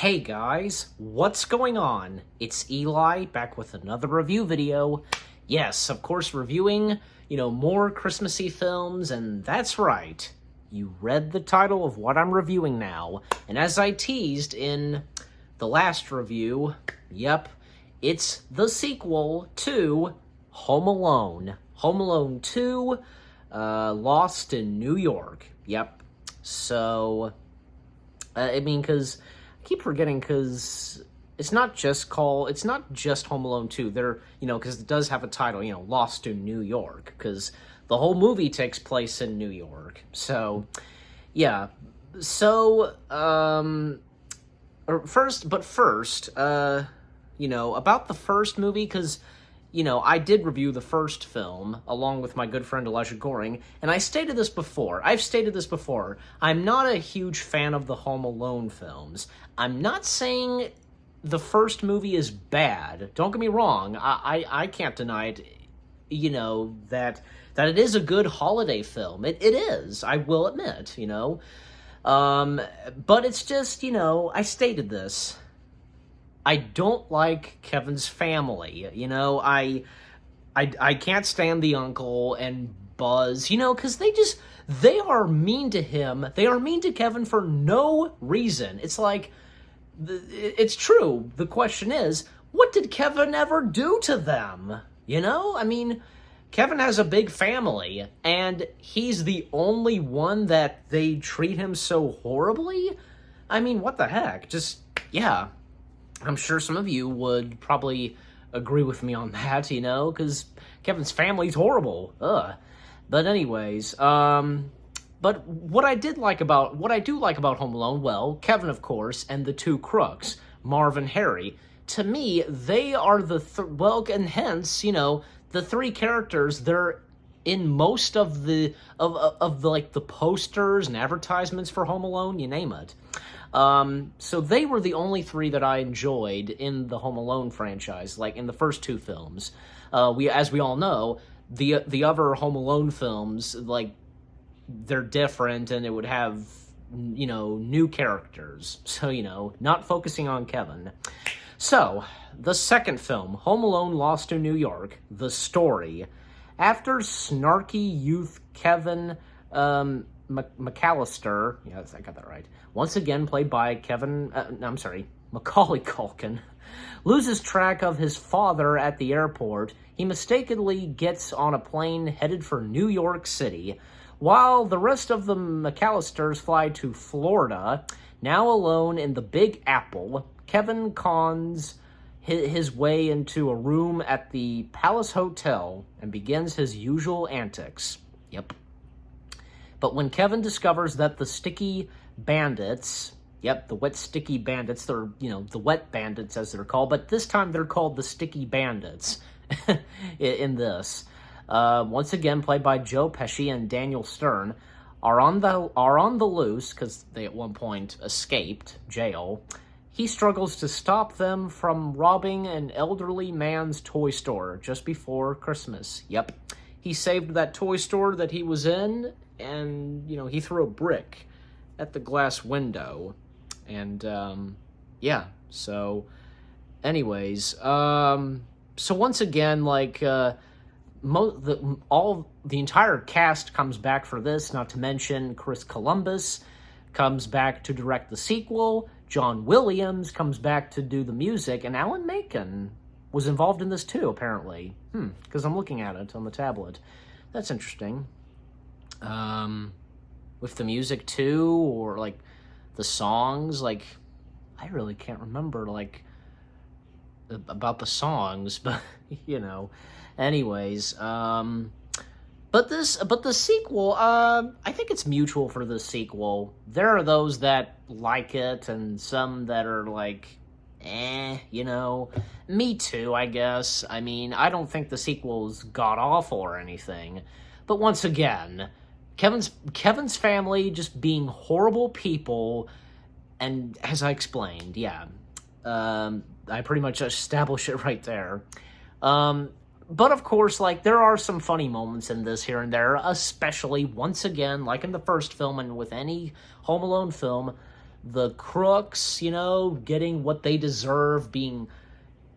Hey guys, what's going on? It's Eli, back with another review video. Yes, of course, reviewing, more Christmassy films, and that's right. You read the title of what I'm reviewing now, and as I teased in the last review, yep, it's the sequel to Home Alone. Home Alone 2, Lost in New York. Yep. So, because I keep forgetting, because it's not just Home Alone 2. Because it does have a title, Lost in New York, because the whole movie takes place in New York. So, yeah. So, first, about the first movie, because, I did review the first film, along with my good friend Elijah Goring, and I've stated this before. I'm not a huge fan of the Home Alone films. I'm not saying the first movie is bad. Don't get me wrong. I can't deny it, that it is a good holiday film. It is, I will admit, But it's just, I stated this. I don't like Kevin's family, I can't stand the uncle and Buzz, because they are mean to him. They are mean to Kevin for no reason. It's like, it's true. The question is, what did Kevin ever do to them? Kevin has a big family, and he's the only one that they treat him so horribly? What the heck? Yeah. I'm sure some of you would probably agree with me on that, because Kevin's family's horrible. Ugh. But anyways, but what I do like about Home Alone, well, Kevin, of course, and the two crooks, Marv and Harry, to me, they are and hence, the three characters, they're in most of the posters and advertisements for Home Alone, you name it. So they were the only three that I enjoyed in the Home Alone franchise, like in the first two films. As we all know, the other Home Alone films, they're different, and it would have, new characters. So, not focusing on Kevin. So, the second film, Home Alone Lost in New York, the story. After snarky youth Kevin, McAllister, yes, I got that right, once again played by Macaulay Culkin, loses track of his father at the airport, he mistakenly gets on a plane headed for New York City, while the rest of the McAllisters fly to Florida. Now alone in the Big Apple, Kevin cons his way into a room at the Palace Hotel and begins his usual antics. Yep. But when Kevin discovers that the Sticky Bandits, the wet sticky bandits, they're, the wet bandits as they're called, but this time they're called the Sticky Bandits in this. Once again, played by Joe Pesci and Daniel Stern, are on the loose, because they at one point escaped jail. He struggles to stop them from robbing an elderly man's toy store just before Christmas. Yep. He saved that toy store that he was in, and, he threw a brick at the glass window. And, so, anyways, so once again, the entire cast comes back for this, not to mention Chris Columbus comes back to direct the sequel, John Williams comes back to do the music, and Alan Menken was involved in this too, apparently. Because I'm looking at it on the tablet. That's interesting. With the music too, or the songs, I really can't remember about the songs, but anyways, but the sequel, I think it's mutual for the sequel. There are those that like it, and some that are me too, I guess. I don't think the sequel's god-awful or anything, but once again, Kevin's family just being horrible people, and as I explained, I pretty much established it right there. But of course, there are some funny moments in this here and there, especially, once again, like in the first film and with any Home Alone film, the crooks, getting what they deserve, being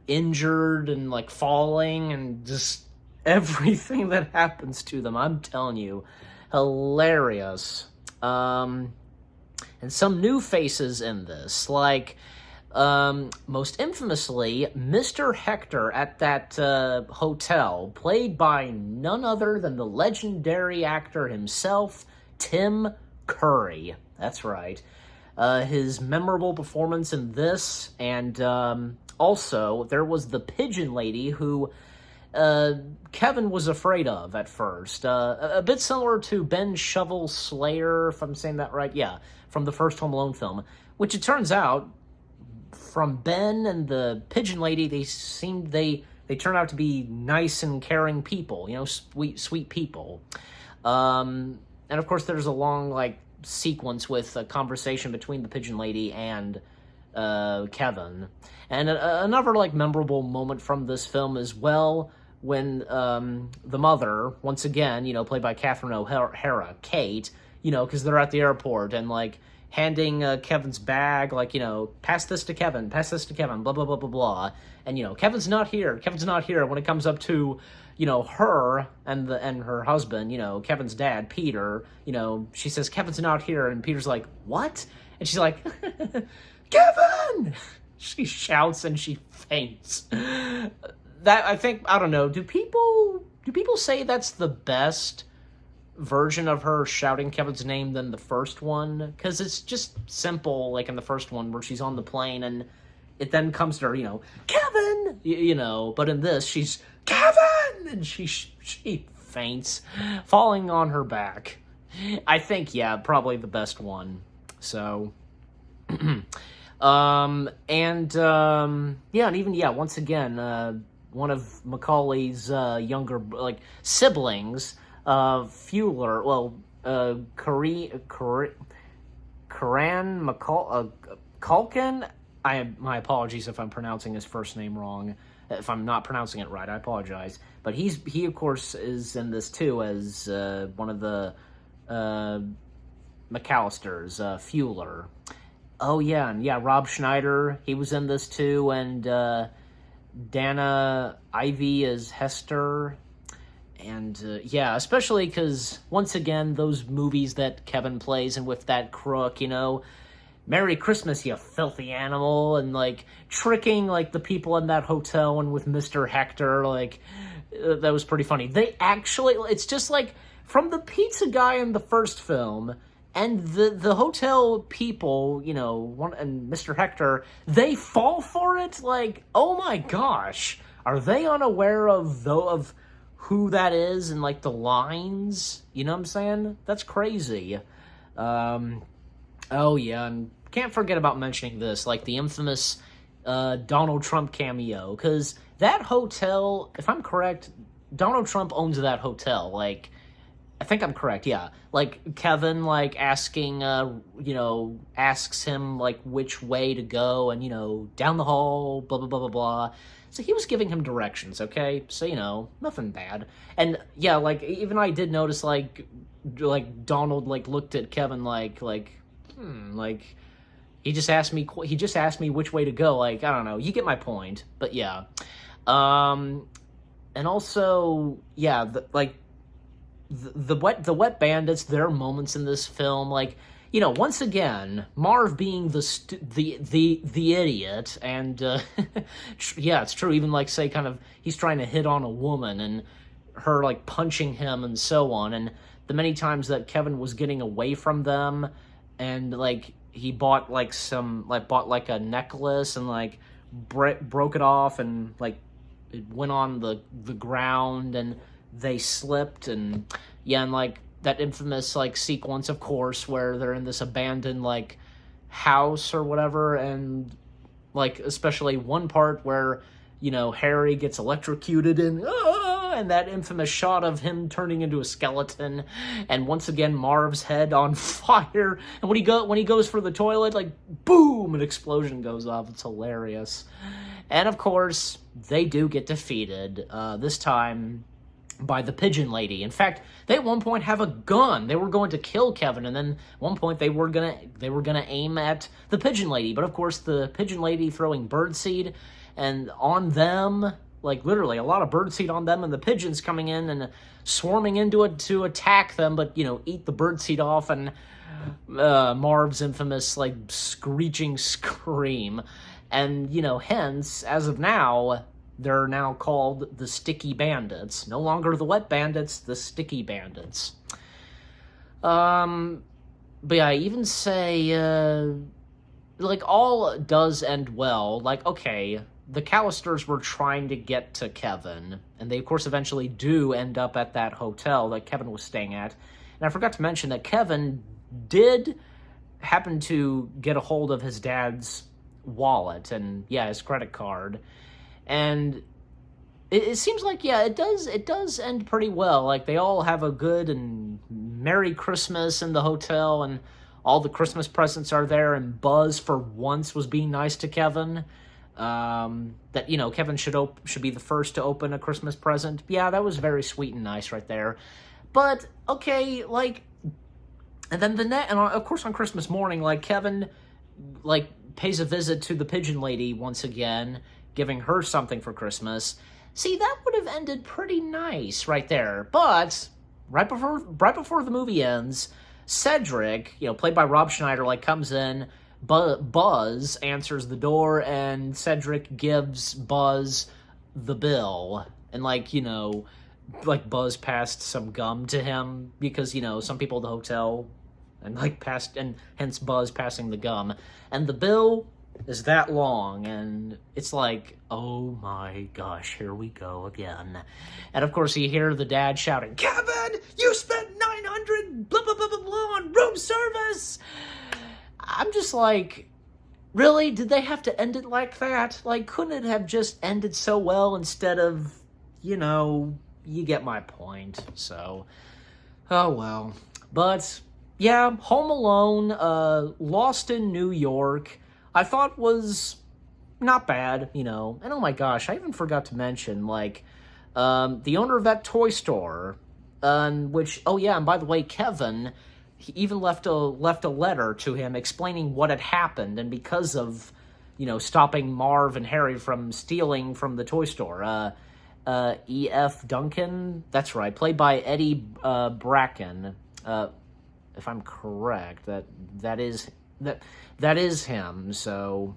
injured and like falling, and just everything that happens to them. I'm telling you, hilarious. And some new faces in this, like most infamously, Mr. Hector at that hotel, played by none other than the legendary actor himself, Tim Curry. That's right. His memorable performance in this, and also there was the pigeon lady who Kevin was afraid of at first. A bit similar to Ben Shovel Slayer, if I'm saying that right. Yeah, from the first Home Alone film, which it turns out, from Ben and the pigeon lady, they turn out to be nice and caring people, sweet people. And of course there's a long, sequence with a conversation between the pigeon lady and Kevin. And another, memorable moment from this film as well, when the mother, once again, played by Catherine O'Hara, Kate, because they're at the airport, and, handing Kevin's bag, pass this to Kevin, blah, blah, blah, blah, blah. And, Kevin's not here. When it comes up to, her and her husband, Kevin's dad, Peter, she says, Kevin's not here. And Peter's like, what? And she's like, Kevin! She shouts and she faints. That, I don't know, do people say that's the best version of her shouting Kevin's name than the first one? Because it's just simple, like in the first one where she's on the plane and it then comes to her, Kevin, but in this she's Kevin, and she faints, falling on her back. I think, yeah, probably the best one. So, and even once again, one of Macaulay's younger siblings, Fuller, Karan Culkin. My apologies if I'm pronouncing his first name wrong. If I'm not pronouncing it right, I apologize. But he of course is in this too as one of the McAllisters, Fuller. Oh yeah, and Rob Schneider, he was in this too, and Dana Ivey as Hester. And especially because, once again, those movies that Kevin plays and with that crook, Merry Christmas, you filthy animal, and tricking the people in that hotel, and with Mr. Hector, that was pretty funny. They actually, it's just from the pizza guy in the first film and the hotel people, and Mr. Hector, they fall for it. Oh my gosh, are they unaware of who that is and the lines? You know what I'm saying? That's crazy. Oh yeah, and can't forget about mentioning this, the infamous Donald Trump cameo, because that hotel, if I'm correct, Donald Trump owns that hotel. I think I'm correct, yeah. Kevin, asking, asks him, which way to go, and, down the hall, blah, blah, blah, blah, blah. So he was giving him directions, okay? So, nothing bad. And, yeah, even I did notice, Donald, looked at Kevin he just asked me which way to go. I don't know. You get my point. But, yeah. And also, yeah, the Wet Bandits, their moments in this film, once again, Marv being the idiot, and yeah, it's true. Even say kind of he's trying to hit on a woman and her punching him and so on, and the many times that Kevin was getting away from them, and he bought bought a necklace and broke it off, and it went on the ground, and they slipped, and yeah, and that infamous sequence, of course, where they're in this abandoned house or whatever, and especially one part where Harry gets electrocuted, and that infamous shot of him turning into a skeleton, and once again Marv's head on fire, and when he goes for the toilet, boom, an explosion goes off. It's hilarious. And of course they do get defeated. This time by the pigeon lady. In fact, they at one point have a gun. They were going to kill Kevin, and then at one point they were gonna aim at the pigeon lady. But of course, the pigeon lady throwing birdseed and on them, like literally a lot of birdseed on them, and the pigeons coming in and swarming into it to attack them, but eat the birdseed off, and Marv's infamous like screeching scream, and hence as of now. They're now called the Sticky Bandits. No longer the Wet Bandits, the Sticky Bandits. But yeah, I even say, like, all does end well. Like, okay, the Callisters were trying to get to Kevin, and they, of course, eventually do end up at that hotel that Kevin was staying at. And I forgot to mention that Kevin did happen to get a hold of his dad's wallet and, yeah, his credit card. And it seems like, yeah, it does end pretty well. Like, they all have a good and Merry Christmas in the hotel, and all the Christmas presents are there, and Buzz, for once, was being nice to Kevin. That, Kevin should be the first to open a Christmas present. Yeah, that was very sweet and nice right there. But, okay, like, and then and of course on Christmas morning, like, Kevin, like, pays a visit to the pigeon lady once again, giving her something for Christmas. See, that would have ended pretty nice right there. But right before the movie ends, Cedric, played by Rob Schneider, like, comes in. Buzz answers the door, and Cedric gives Buzz the bill. And, like, Buzz passed some gum to him because, some people at the hotel and, like, passed, and hence Buzz passing the gum. And the bill is that long, and it's like, oh my gosh, here we go again. And of course you hear the dad shouting, "Kevin, you spent $900 blah blah blah blah blah on room service!" I'm just like, really? Did they have to end it like that? Like, couldn't it have just ended so well instead of, you get my point. So, oh well. But yeah, Home Alone, Lost in New York, I thought was not bad, And oh my gosh, I even forgot to mention, like, the owner of that toy store, which, oh yeah, and by the way, Kevin, he even left a letter to him explaining what had happened, and because of, stopping Marv and Harry from stealing from the toy store, E.F. Duncan, that's right, played by Eddie Bracken, if I'm correct, that is him. So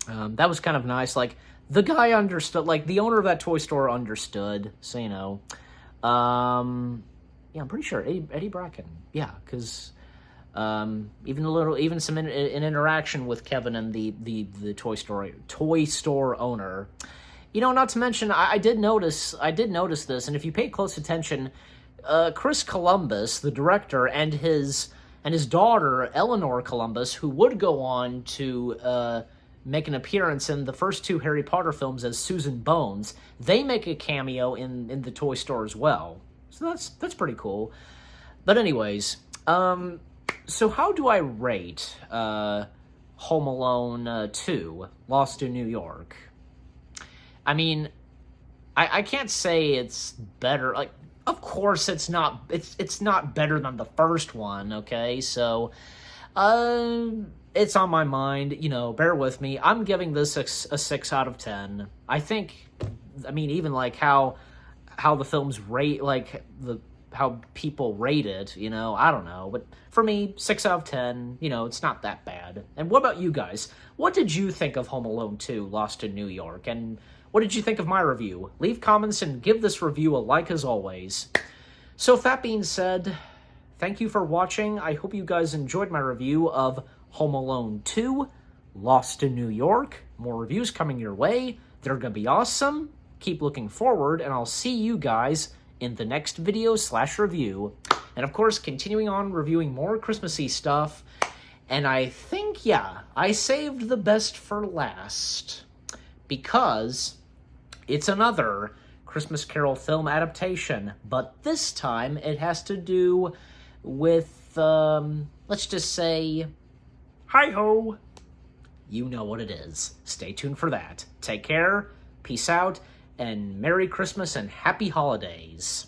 that was kind of nice. Like, the guy understood, like, the owner of that toy store understood. So, yeah, I'm pretty sure Eddie Bracken. Yeah, because even some an interaction with Kevin and the toy store owner. Not to mention, I did notice this, and if you pay close attention, Chris Columbus, the director, and his daughter, Eleanor Columbus, who would go on to make an appearance in the first two Harry Potter films as Susan Bones, they make a cameo in the toy store as well. So that's pretty cool. But anyways, so how do I rate Home Alone 2, Lost in New York? I mean, I can't say it's better, like, of course it's not better than the first one, okay? So, it's on my mind, bear with me. I'm giving this a 6 out of 10. I mean, even like how the films rate, like how people rate it, I don't know. But for me, 6 out of 10, it's not that bad. And what about you guys? What did you think of Home Alone 2, Lost in New York? And what did you think of my review? Leave comments and give this review a like as always. So with that being said, thank you for watching. I hope you guys enjoyed my review of Home Alone 2, Lost in New York. More reviews coming your way. They're going to be awesome. Keep looking forward, and I'll see you guys in the next video/review. And of course, continuing on reviewing more Christmassy stuff. And I think, yeah, I saved the best for last, because it's another Christmas Carol film adaptation, but this time it has to do with, let's just say, hi-ho. You know what it is. Stay tuned for that. Take care, peace out, and Merry Christmas and Happy Holidays.